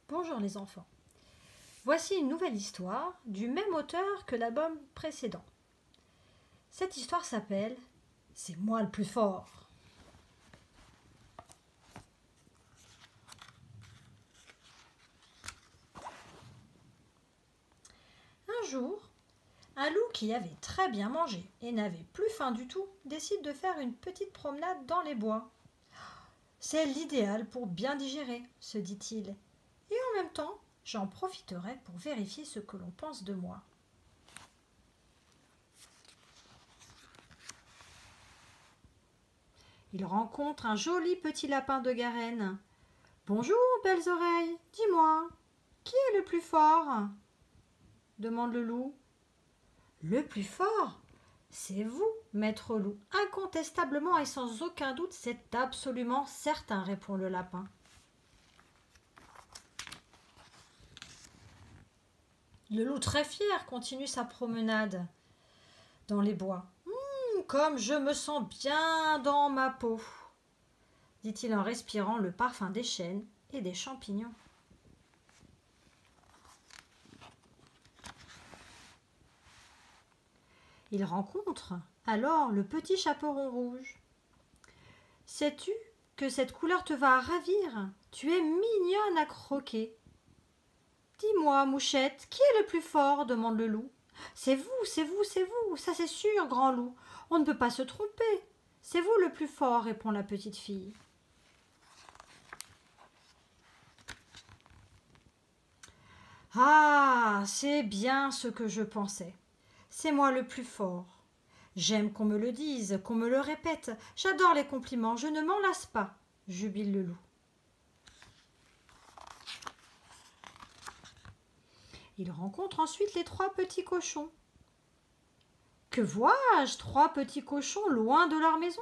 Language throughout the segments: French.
Bonjour les enfants. Voici une nouvelle histoire du même auteur que l'album précédent. Cette histoire s'appelle « C'est moi le plus fort ». Un jour, un loup qui avait très bien mangé et n'avait plus faim du tout décide de faire une petite promenade dans les bois. C'est l'idéal pour bien digérer, se dit-il, et en même temps, j'en profiterai pour vérifier ce que l'on pense de moi. Il rencontre un joli petit lapin de Garenne. « Bonjour, belles oreilles, dis-moi, qui est le plus fort ?» demande le loup. « Le plus fort, c'est vous, maître loup, incontestablement et sans aucun doute, c'est absolument certain, » répond le lapin. Le loup, très fier, continue sa promenade dans les bois. « Comme je me sens bien dans ma peau !» dit-il en respirant le parfum des chênes et des champignons. Il rencontre alors le petit chaperon rouge. « Sais-tu que cette couleur te va ravir? Tu es mignonne à croquer. »« Dis-moi, mouchette, qui est le plus fort ?» demande le loup. « C'est vous, c'est vous, c'est vous, ça c'est sûr, grand loup. On ne peut pas se tromper. C'est vous le plus fort, » répond la petite fille. « Ah, c'est bien ce que je pensais. C'est moi le plus fort. J'aime qu'on me le dise, qu'on me le répète. J'adore les compliments, je ne m'en lasse pas, » jubile le loup. Il rencontre ensuite les 3 petits cochons. « Que vois-je, 3 petits cochons loin de leur maison?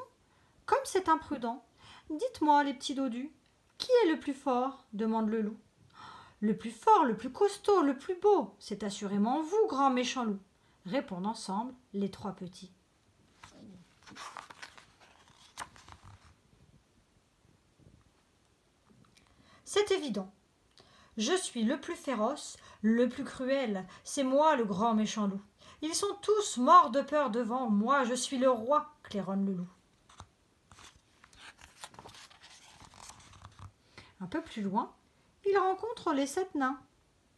Comme c'est imprudent. Dites-moi, les petits dodus, qui est le plus fort ?» demande le loup. « Le plus fort, le plus costaud, le plus beau, c'est assurément vous, grand méchant loup », répondent ensemble les 3 petits. C'est évident. Je suis le plus féroce, le plus cruel, c'est moi le grand méchant loup. Ils sont tous morts de peur devant moi, je suis le roi, claironne le loup. Un peu plus loin, il rencontre les 7 nains.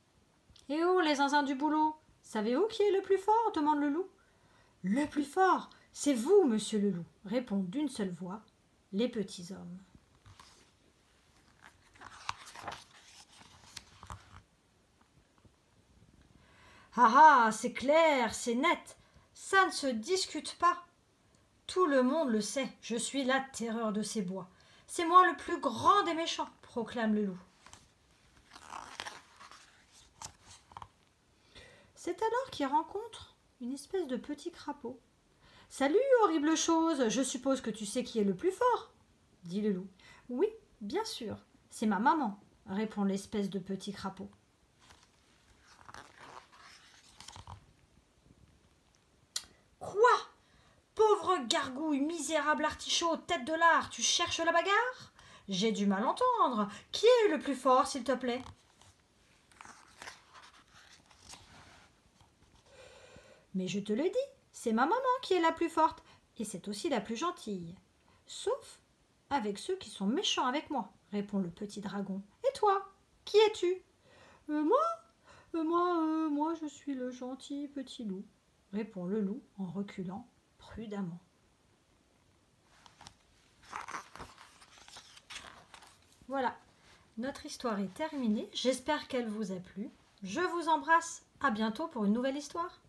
« Eh oh, les zinzins du boulot, savez-vous qui est le plus fort ?» demande le loup. « Le plus fort, c'est vous, monsieur le loup », répondent d'une seule voix les petits hommes. Ah ah, c'est clair, c'est net, ça ne se discute pas. Tout le monde le sait, je suis la terreur de ces bois. C'est moi le plus grand des méchants, proclame le loup. C'est alors qu'il rencontre une espèce de petit crapaud. « Salut, horrible chose, je suppose que tu sais qui est le plus fort ?» dit le loup. « Oui, bien sûr, c'est ma maman, » répond l'espèce de petit crapaud. « Quoi ? Pauvre gargouille, misérable artichaut, tête de lard, tu cherches la bagarre ? J'ai du mal entendre. Qui est le plus fort, s'il te plaît ? » Mais je te le dis, c'est ma maman qui est la plus forte, et c'est aussi la plus gentille. Sauf avec ceux qui sont méchants avec moi, répond le petit dragon. Et toi, qui es-tu ? Moi, je suis le gentil petit loup, répond le loup en reculant prudemment. Voilà, notre histoire est terminée. J'espère qu'elle vous a plu. Je vous embrasse. À bientôt pour une nouvelle histoire.